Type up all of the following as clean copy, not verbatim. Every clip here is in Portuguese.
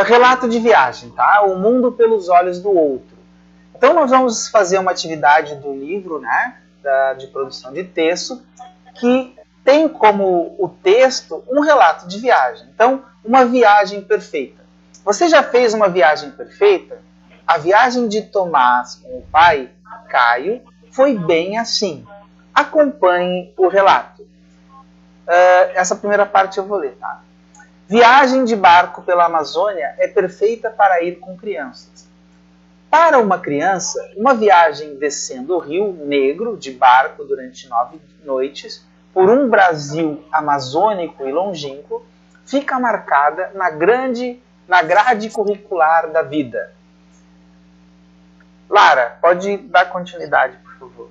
Relato de viagem, tá? O mundo pelos olhos do outro. Então nós vamos fazer uma atividade do livro, né, de produção de texto, que tem como o texto um relato de viagem. Então, uma viagem perfeita. Você já fez uma viagem perfeita? A viagem de Tomás com o pai, Caio, foi bem assim. Acompanhe o relato. Essa primeira parte eu vou ler, tá? Viagem de barco pela Amazônia é perfeita para ir com crianças. Para uma criança, uma viagem descendo o Rio Negro de barco durante 9 noites por um Brasil amazônico e longínquo fica marcada na grade curricular da vida. Lara, pode dar continuidade, por favor.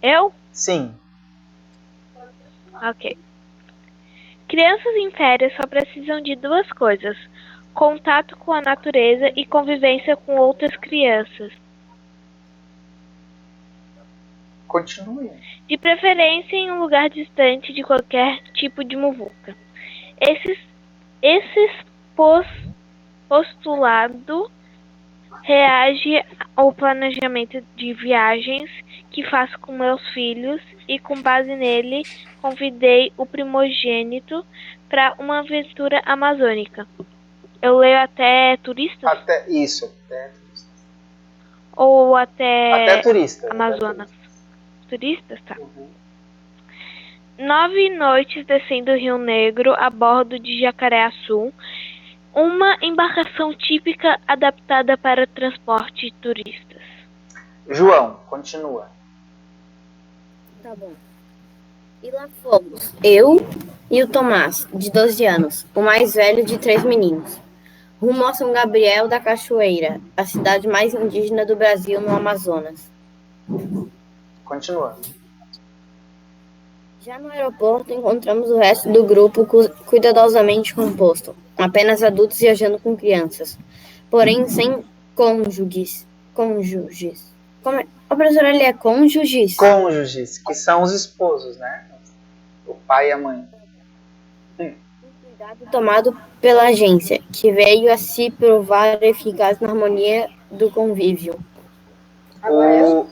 Eu? Sim. Ok. Crianças em férias só precisam de 2 coisas: contato com a natureza e convivência com outras crianças. Continue. De preferência em um lugar distante de qualquer tipo de muvuca. Esses postulado reage ao planejamento de viagens que faço com meus filhos e, com base nele, convidei o primogênito para uma aventura amazônica. Eu leio até turistas? Até turistas. Ou até Turista. Amazonas? Turistas, tá. 9 noites descendo o Rio Negro a bordo de Jacareaçu, uma embarcação típica adaptada para transporte de turistas. João, continua. Tá bom. E lá fomos, eu e o Tomás, de 12 anos, o mais velho de 3 meninos, rumo a São Gabriel da Cachoeira, a cidade mais indígena do Brasil, no Amazonas. Continua. Já no aeroporto, encontramos o resto do grupo cuidadosamente composto, apenas adultos viajando com crianças, porém sem cônjuges. Como é? A professora ali é cônjuges? Cônjuges, que são os esposos, né? O pai e a mãe. Cuidado tomado pela agência, que veio a se provar eficaz na harmonia do convívio.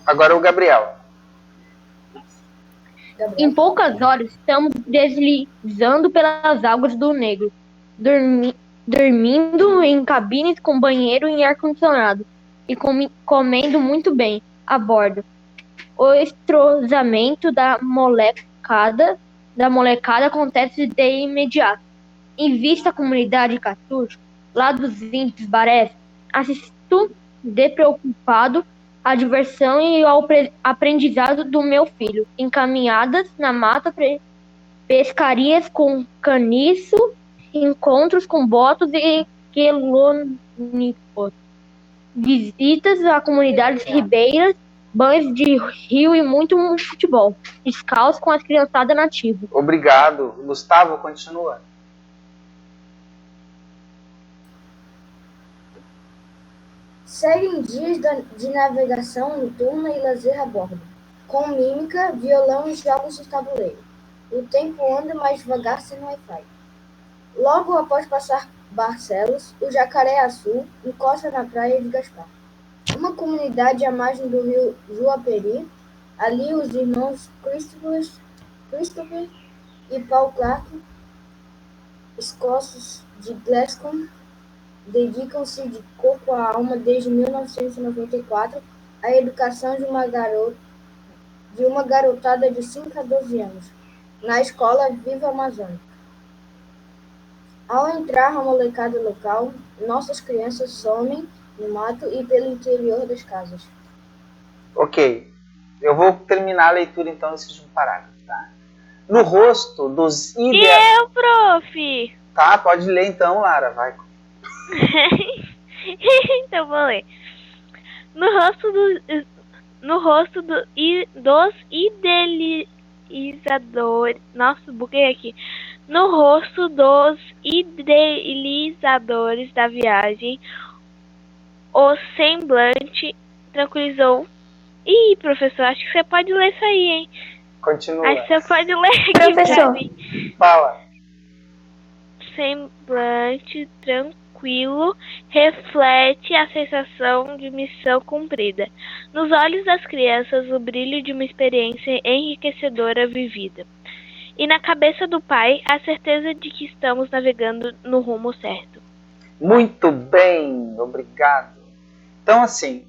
Agora o Gabriel. Em poucas horas, estamos deslizando pelas águas do Negro, dormindo em cabines com banheiro e ar-condicionado, e comendo muito bem a bordo. O estrozamento da molecada acontece de imediato. Em vista à comunidade Catucho, lá dos índios Barés, assisto despreocupado à diversão e ao aprendizado do meu filho. Encaminhadas na mata, pescarias com caniço, encontros com botos e quelônicos, visitas a comunidades ribeiras, banhos de rio e muito futebol, descalço com as criançadas nativas. Obrigado. Gustavo, continua. Seguem dias de navegação noturna e lazer a bordo, com mímica, violão e jogos de tabuleiro. O tempo anda mais devagar sem Wi-Fi. Logo após passar Barcelos, o Jacareaçu encosta na praia de Gaspar, uma comunidade à margem do rio Juaperi. Ali os irmãos Christopher e Paul Clark, escossos de Glasgow, dedicam-se de corpo à alma desde 1994 à educação de uma garotada de 5 a 12 anos, na escola Viva Amazônica. Ao entrar a molecada local, nossas crianças somem no mato e pelo interior das casas. Ok. Eu vou terminar a leitura então desse último parágrafo, tá? No rosto dos E eu, prof? Tá, pode ler então, Lara, vai. Então vou ler. No rosto dos idealizadores. Nossa, buguei aqui. No rosto dos idealizadores da viagem, o semblante tranquilizou. Ih, professor, acho que você pode ler isso aí, hein? Continua. Acho que você pode ler aqui, professor. Fala. semblante tranquilo reflete a sensação de missão cumprida. Nos olhos das crianças, o brilho de uma experiência enriquecedora vivida. E na cabeça do pai, a certeza de que estamos navegando no rumo certo. Muito bem, obrigado. Então, assim,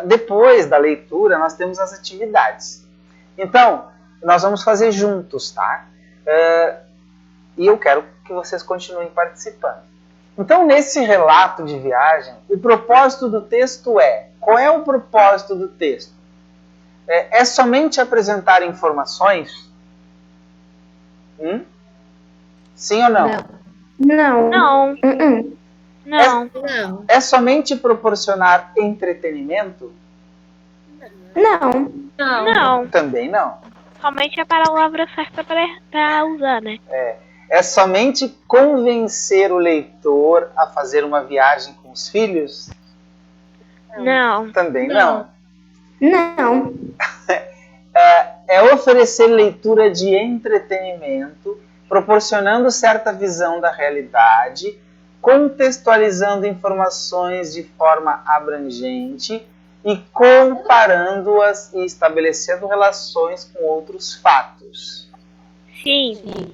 depois da leitura, nós temos as atividades. Então, nós vamos fazer juntos, tá? E eu quero que vocês continuem participando. Então, nesse relato de viagem, o propósito do texto é... Qual é o propósito do texto? É somente apresentar informações? Sim ou não? Não. Não. Não. Não. É somente proporcionar entretenimento? Não. Não. Também não. Somente a palavra certa para usar, né? É somente convencer o leitor a fazer uma viagem com os filhos? Não. Também não. Não. É oferecer leitura de entretenimento, proporcionando certa visão da realidade, contextualizando informações de forma abrangente e comparando-as e estabelecendo relações com outros fatos. Sim.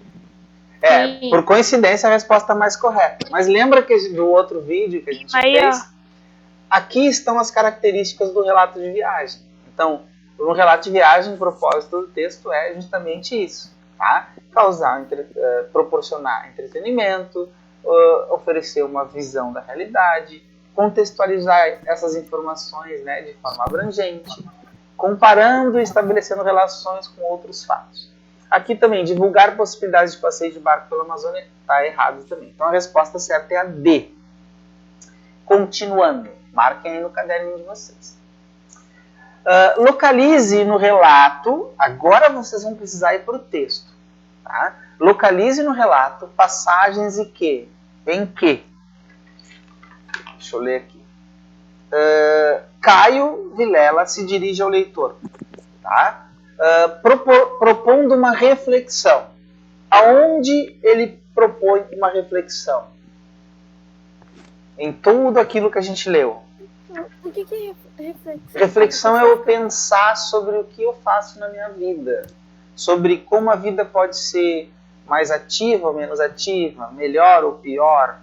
Por coincidência, a resposta mais correta. Mas lembra do outro vídeo que a gente fez? Aqui estão as características do relato de viagem. Então, no relato de viagem, o propósito do texto é justamente isso. Tá? Proporcionar entretenimento, oferecer uma visão da realidade, contextualizar essas informações, né, de forma abrangente, comparando e estabelecendo relações com outros fatos. Aqui também, divulgar possibilidades de passeio de barco pela Amazônia está errado também. Então a resposta certa é a D. Continuando, marquem aí no caderninho de vocês. Localize no relato, agora vocês vão precisar ir para o texto. Tá? Localize no relato passagens em que? Deixa eu ler aqui. Caio Vilela se dirige ao leitor. Tá? Propondo uma reflexão. Aonde ele propõe uma reflexão? Em tudo aquilo que a gente leu. O que é reflexão? Reflexão é eu pensar sobre o que eu faço na minha vida. Sobre como a vida pode ser mais ativa ou menos ativa, melhor ou pior,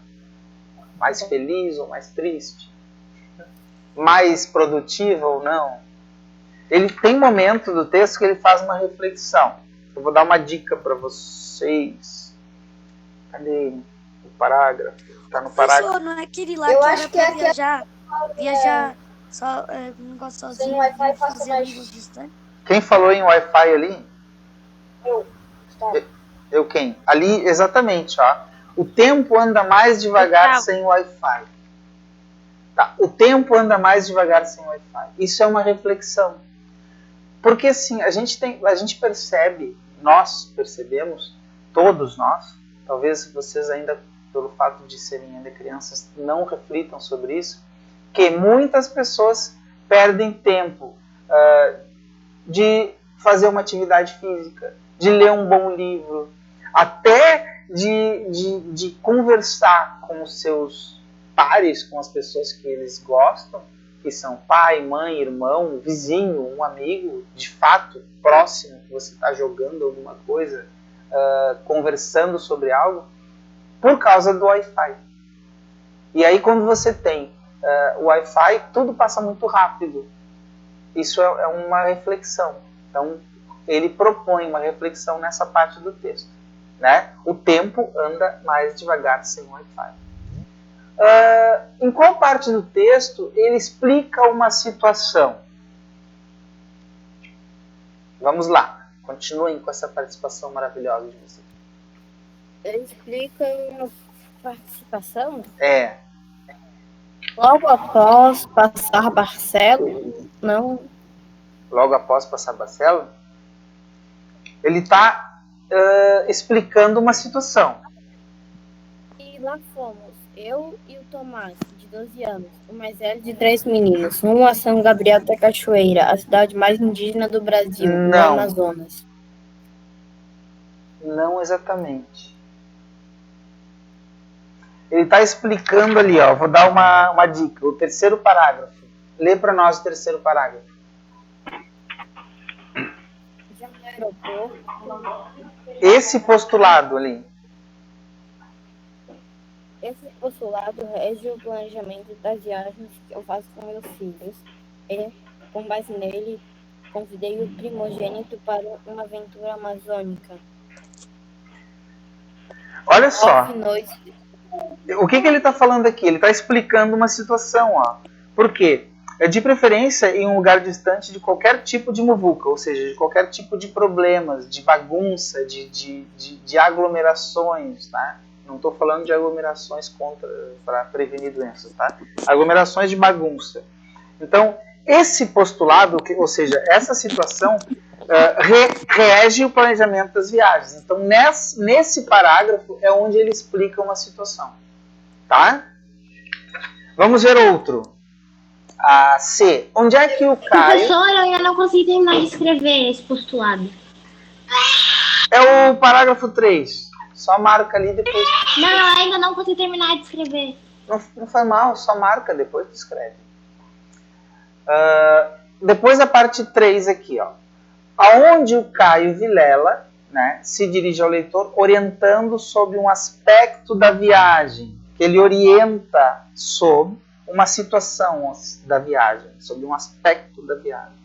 mais feliz ou mais triste, mais produtiva ou não. Ele tem momento do texto que ele faz uma reflexão. Eu vou dar uma dica para vocês. Cadê o parágrafo? Está no parágrafo. Professor, não é aquele lá Eu que acho era que é pra viajar só, um negócio sozinho, sem Wi-Fi, e faça fazer mais. amigos distantes? Quem falou em Wi-Fi ali? Tá. Eu quem? Ali, exatamente. Ó. O tempo anda mais devagar sem Wi-Fi. Tá. O tempo anda mais devagar sem Wi-Fi. Isso é uma reflexão. Porque assim, a gente percebe, nós percebemos, todos nós, talvez vocês ainda, pelo fato de serem ainda crianças, não reflitam sobre isso, que muitas pessoas perdem tempo de fazer uma atividade física, de ler um bom livro, até de conversar com os seus pares, com as pessoas que eles gostam, que são pai, mãe, irmão, vizinho, um amigo, de fato, próximo, que você está jogando alguma coisa, conversando sobre algo, por causa do Wi-Fi. E aí quando você tem o Wi-Fi, tudo passa muito rápido. Isso é uma reflexão. Então, ele propõe uma reflexão nessa parte do texto. Né? O tempo anda mais devagar sem Wi-Fi. Em qual parte do texto ele explica uma situação? Vamos lá. Continuem com essa participação maravilhosa de vocês. Ele explica uma participação? Logo após passar Barcelo, não. Logo após passar Barcelo, ele está explicando uma situação. E lá fomos, eu e o Tomás, de 12 anos, o mais velho de 3 meninos, rumo a São Gabriel da Cachoeira, a cidade mais indígena do Brasil, no Não. Amazonas. Não exatamente. Ele está explicando ali, ó. Vou dar uma dica. O terceiro parágrafo. Lê para nós o terceiro parágrafo. Já no aeroporto, Esse postulado ali. esse postulado rege o planejamento das viagens que eu faço com meus filhos. E, com base nele, convidei o primogênito para uma aventura amazônica. Olha só. Off-noite. O que ele está falando aqui? Ele está explicando uma situação, ó. Por quê? É de preferência em um lugar distante de qualquer tipo de muvuca, ou seja, de qualquer tipo de problemas, de bagunça, de aglomerações, tá? Não estou falando de aglomerações para prevenir doenças, tá? Aglomerações de bagunça. Então, esse postulado, ou seja, essa situação, rege o planejamento das viagens. Então, nesse parágrafo é onde ele explica uma situação. Tá? Vamos ver outro. A C. Onde é que o Caio... Professor, eu ainda não consegui terminar de escrever esse postulado. É o parágrafo 3. Só marca ali depois. Não, eu ainda não consegui terminar de escrever. Não faz mal, só marca, depois tu escreve. Depois a parte 3 aqui, ó. Aonde o Caio Vilela, né, se dirige ao leitor orientando sobre um aspecto da viagem. Ele orienta sobre uma situação da viagem, sobre um aspecto da viagem.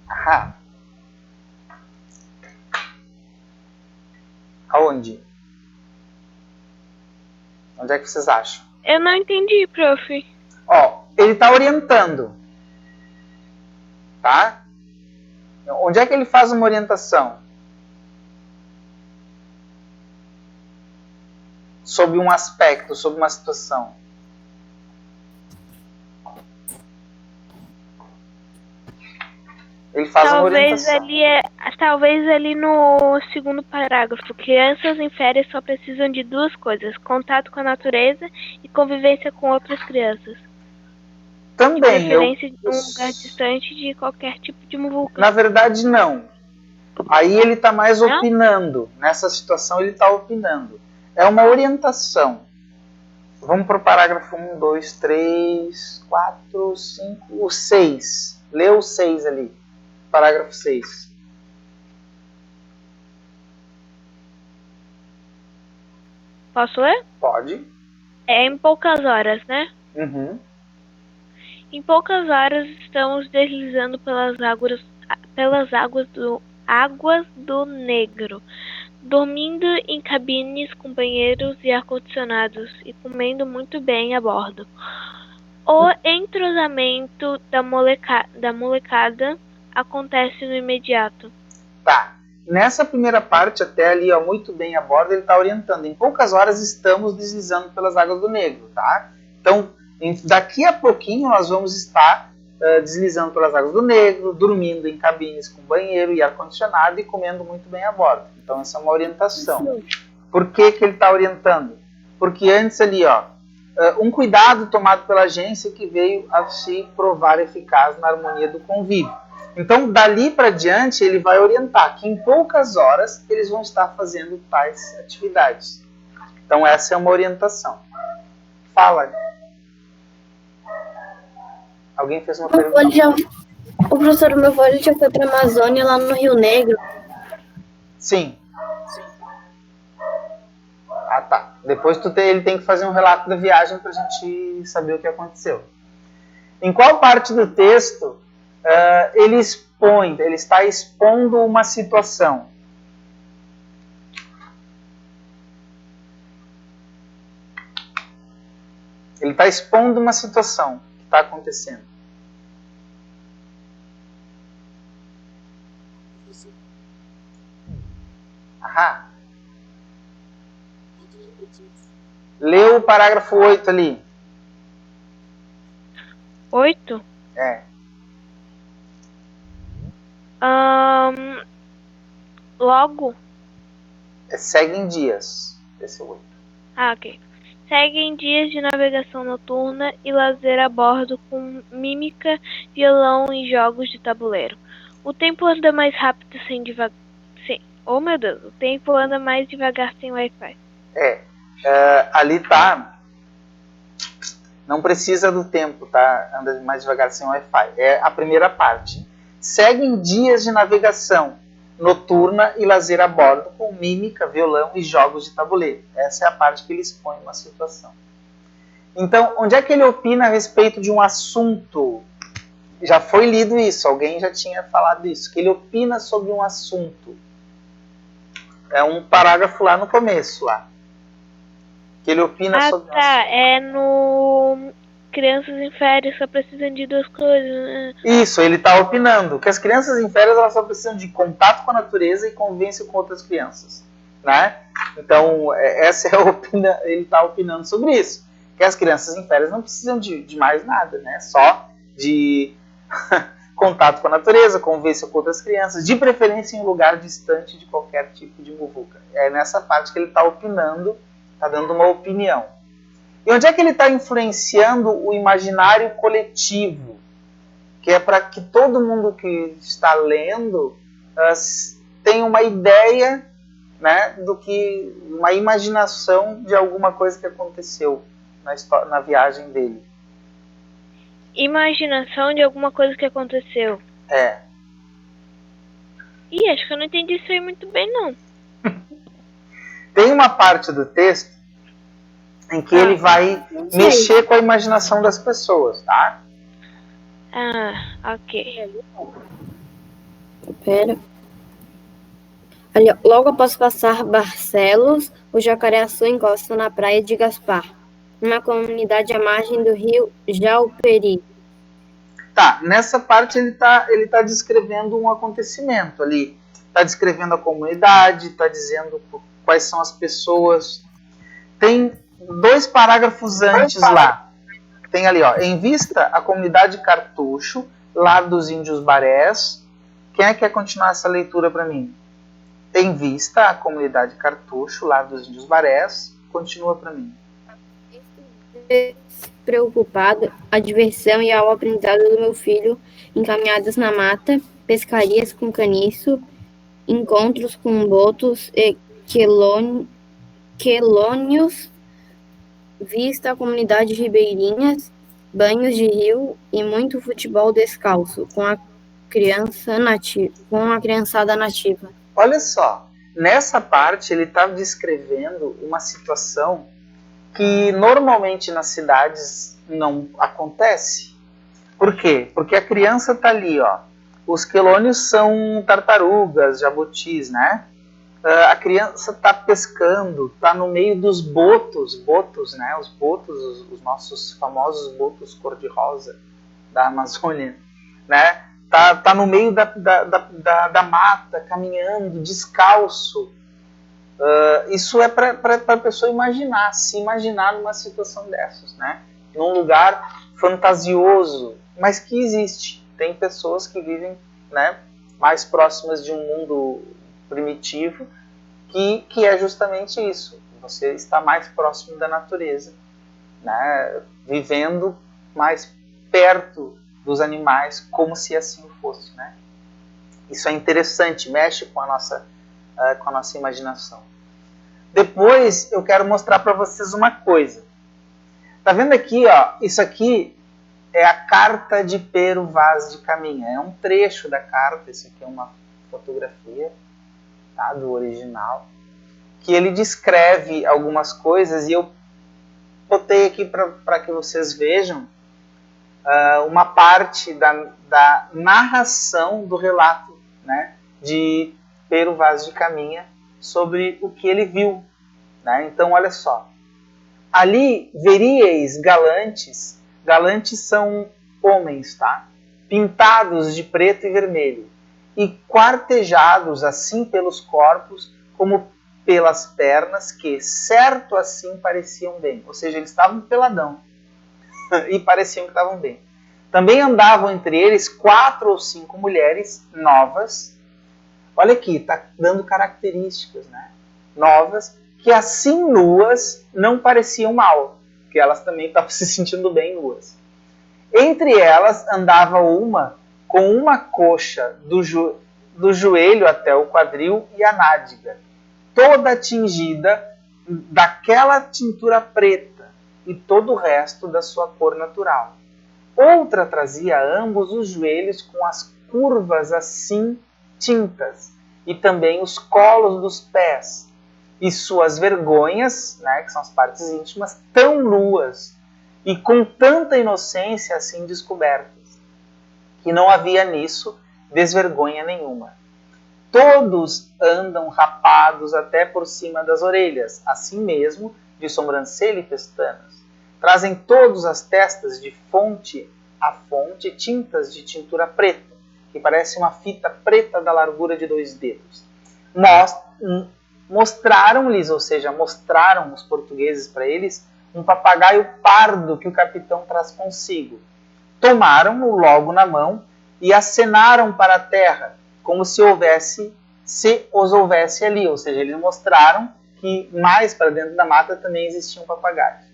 Aham. Aonde? Onde é que vocês acham? Eu não entendi, prof. Ó, ele está orientando. Tá? Onde é que ele faz uma orientação? Sobre um aspecto, sobre uma situação. Ele faz uma orientação. Talvez ali no segundo parágrafo. Crianças em férias só precisam de duas coisas: contato com a natureza e convivência com outras crianças. Também. Preferência de um lugar distante de qualquer tipo de muvuca. Na verdade, não. Aí ele está mais opinando. Nessa situação ele está opinando. É uma orientação. Vamos para o parágrafo 1, 2, 3, 4, 5, o 6. Lê o 6 ali. Parágrafo 6. Posso ler? Pode. É em poucas horas, né? Uhum. Em poucas horas estamos deslizando pelas águas do Negro, dormindo em cabines com banheiros e ar-condicionados e comendo muito bem a bordo. O entrosamento da molecada acontece no imediato. Tá. Nessa primeira parte, até ali, ó, muito bem a bordo, ele está orientando. Em poucas horas estamos deslizando pelas águas do Negro, tá? Então, daqui a pouquinho nós vamos estar deslizando pelas águas do Negro, dormindo em cabines com banheiro e ar-condicionado e comendo muito bem a bordo. Então, essa é uma orientação. Por que ele está orientando? Porque antes ali, ó, um cuidado tomado pela agência que veio a se provar eficaz na harmonia do convívio. Então, dali para diante, ele vai orientar que em poucas horas eles vão estar fazendo tais atividades. Então, essa é uma orientação. Fala. Alguém fez uma pergunta? O professor, meu avô já foi para a Amazônia, lá no Rio Negro. Sim. Ah, tá. Depois ele tem que fazer um relato da viagem para a gente saber o que aconteceu. Em qual parte do texto ele está expondo uma situação? Ele está expondo uma situação que está acontecendo. Aham. Lê o parágrafo 8 ali. 8? É. Logo? Seguem dias. Esse é o 8. Ah, ok. Seguem dias de navegação noturna e lazer a bordo com mímica, violão e jogos de tabuleiro. O tempo anda mais rápido Oh meu Deus, o tempo anda mais devagar sem Wi-Fi. Ali tá. Não precisa do tempo, tá? Anda mais devagar sem Wi-Fi. É a primeira parte. Seguem dias de navegação noturna e lazer a bordo com mímica, violão e jogos de tabuleiro. Essa é a parte que ele expõe uma situação. Então, onde é que ele opina a respeito de um assunto? Já foi lido isso, alguém já tinha falado isso, que ele opina sobre um assunto. É um parágrafo lá no começo, lá. Que ele opina sobre um assunto. É no Crianças em Férias só precisam de duas coisas. Isso, ele está opinando que as crianças em férias elas só precisam de contato com a natureza e convivência com outras crianças, né? Então, essa é a opinião, ele está opinando sobre isso. Que as crianças em férias não precisam de mais nada, né? Só de contato com a natureza, convivência com outras crianças, de preferência em um lugar distante de qualquer tipo de muvuca. É nessa parte que ele está opinando, está dando uma opinião. E onde é que ele está influenciando o imaginário coletivo? Que é para que todo mundo que está lendo tenha uma ideia, né, do que uma imaginação de alguma coisa que aconteceu na viagem dele. Imaginação de alguma coisa que aconteceu. Ih, acho que eu não entendi isso aí muito bem, não. Tem uma parte do texto em que ele vai mexer com a imaginação das pessoas, tá? Ok. Pera. Ali, logo após passar Barcelos, o Jacareaçu encosta na praia de Gaspar, uma comunidade à margem do rio Jauperi. Tá, nessa parte ele tá descrevendo um acontecimento ali. Está descrevendo a comunidade, está dizendo quais são as pessoas. Tem 2 parágrafos antes lá. Tem ali, ó, em vista a comunidade Cartucho, lá dos índios Barés. Quem é que quer continuar essa leitura para mim? Em vista a comunidade Cartucho, lá dos índios Barés. Continua para mim. Preocupado, a diversão e ao aprendizado do meu filho, encaminhadas na mata, pescarias com caniço, encontros com botos e quelônios, vista a comunidade ribeirinhas, banhos de rio e muito futebol descalço com a criançada nativa. Olha só, nessa parte ele está descrevendo uma situação que normalmente nas cidades não acontece. Por quê? Porque a criança está ali, ó. Os quelônios são tartarugas, jabutis, né? A criança está pescando, está no meio dos botos, né? Os botos, os nossos famosos botos cor-de-rosa da Amazônia, né? Tá no meio da mata, caminhando, descalço. Isso é para a pessoa se imaginar numa situação dessas, né? Num lugar fantasioso, mas que existe. Tem pessoas que vivem, né, mais próximas de um mundo primitivo, que é justamente isso. Você está mais próximo da natureza, né, vivendo mais perto dos animais, como se assim fosse, né? Isso é interessante, mexe com a nossa imaginação. Depois eu quero mostrar para vocês uma coisa. Tá vendo aqui, ó? Isso aqui é a carta de Pero Vaz de Caminha. É um trecho da carta, isso aqui é uma fotografia, tá, do original, que ele descreve algumas coisas e eu botei aqui para que vocês vejam uma parte da narração do relato, né, de Pero Vaz de Caminha sobre o que ele viu, né? Então, olha só. Ali veríeis galantes. Galantes são homens, tá? Pintados de preto e vermelho e quartejados assim pelos corpos como pelas pernas, que certo assim pareciam bem. Ou seja, eles estavam peladão e pareciam que estavam bem. Também andavam entre eles 4 ou 5 mulheres novas. Olha aqui, está dando características, né, novas, que assim nuas não pareciam mal, porque elas também estavam se sentindo bem nuas. Entre elas andava uma com uma coxa do joelho até o quadril e a nádega, toda tingida daquela tintura preta e todo o resto da sua cor natural. Outra trazia a ambos os joelhos com as curvas assim tintas, e também os colos dos pés, e suas vergonhas, né, que são as partes íntimas, tão nuas, e com tanta inocência assim descobertas, que não havia nisso desvergonha nenhuma. Todos andam rapados até por cima das orelhas, assim mesmo de sobrancelha e pestanas. Trazem todos as testas de fonte a fonte tintas de tintura preta, que parece uma fita preta da largura de 2 dedos. Mostraram-lhes, ou seja, mostraram os portugueses para eles, um papagaio pardo que o capitão traz consigo. Tomaram-no logo na mão e acenaram para a terra, como se os houvesse ali, ou seja, eles mostraram que mais para dentro da mata também existiam papagaios.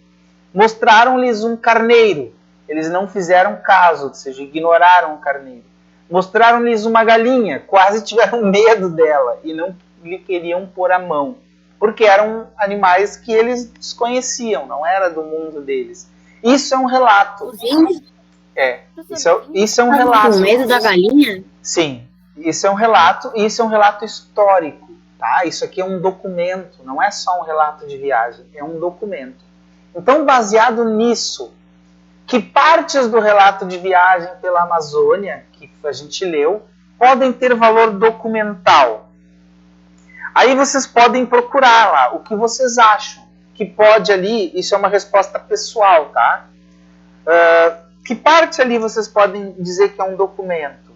Mostraram-lhes um carneiro, eles não fizeram caso, ou seja, ignoraram o carneiro. Mostraram-lhes uma galinha, quase tiveram medo dela e não lhe queriam pôr a mão, porque eram animais que eles desconheciam, não era do mundo deles. Isso é um relato. Os índios? Isso é um relato. Com medo da galinha? Sim, isso é um relato, e isso é um relato histórico, tá? Isso aqui é um documento, não é só um relato de viagem, é um documento. Então, baseado nisso, que partes do relato de viagem pela Amazônia, que a gente leu, podem ter valor documental? Aí vocês podem procurar lá o que vocês acham que pode ali, isso é uma resposta pessoal, tá? Que parte ali vocês podem dizer que é um documento,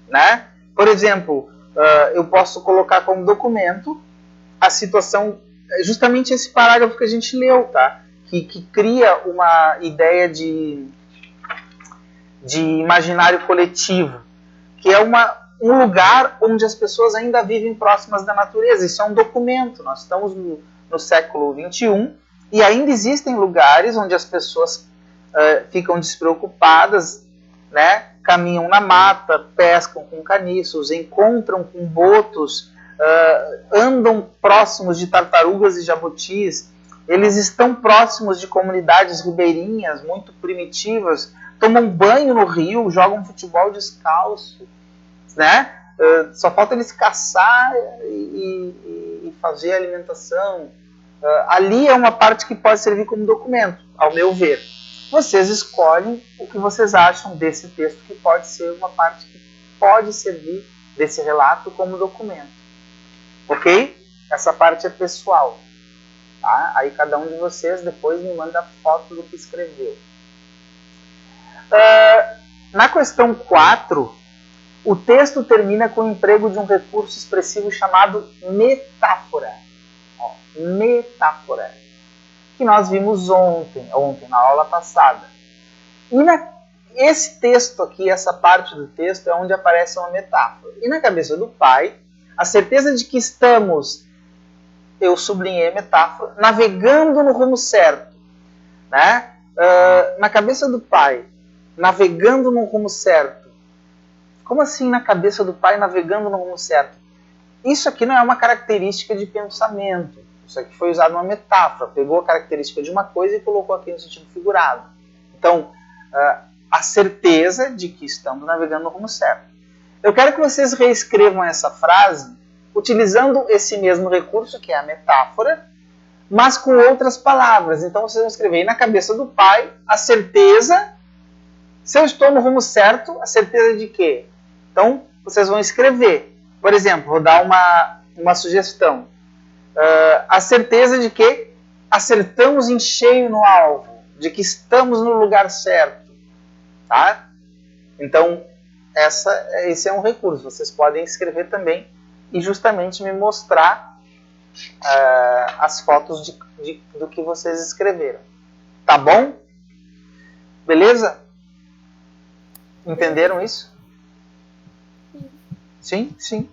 né? Por exemplo, eu posso colocar como documento a situação, justamente esse parágrafo que a gente leu, tá? Que cria uma ideia de imaginário coletivo, que é um lugar onde as pessoas ainda vivem próximas da natureza. Isso é um documento. Nós estamos no século XXI e ainda existem lugares onde as pessoas ficam despreocupadas, né? Caminham na mata, pescam com caniços, encontram com botos, andam próximos de tartarugas e jabutis. Eles estão próximos de comunidades ribeirinhas muito primitivas, tomam banho no rio, jogam futebol descalço, né? Só falta eles caçar e fazer a alimentação. Ali é uma parte que pode servir como documento, ao meu ver. Vocês escolhem o que vocês acham desse texto que pode ser uma parte que pode servir desse relato como documento. Ok? Essa parte é pessoal. Tá? Aí cada um de vocês depois me manda foto do que escreveu. Na questão 4, o texto termina com o emprego de um recurso expressivo chamado metáfora. Metáfora. Que nós vimos ontem na aula passada. E esse texto aqui, essa parte do texto, é onde aparece uma metáfora. E na cabeça do pai, a certeza de que estamos, eu sublinhei a metáfora, navegando no rumo certo. Né? Na cabeça do pai, navegando no rumo certo. Como assim na cabeça do pai navegando no rumo certo? Isso aqui não é uma característica de pensamento. Isso aqui foi usado uma metáfora. Pegou a característica de uma coisa e colocou aqui no sentido figurado. Então, a certeza de que estamos navegando no rumo certo. Eu quero que vocês reescrevam essa frase utilizando esse mesmo recurso, que é a metáfora, mas com outras palavras. Então, vocês vão escrever aí na cabeça do pai a certeza. Se eu estou no rumo certo, a certeza de quê? Então, vocês vão escrever. Por exemplo, vou dar uma sugestão. A certeza de que acertamos em cheio no alvo, de que estamos no lugar certo. Tá? Então, esse é um recurso. Vocês podem escrever também e justamente me mostrar as fotos do que vocês escreveram. Tá bom? Beleza? Entenderam isso? Sim, sim.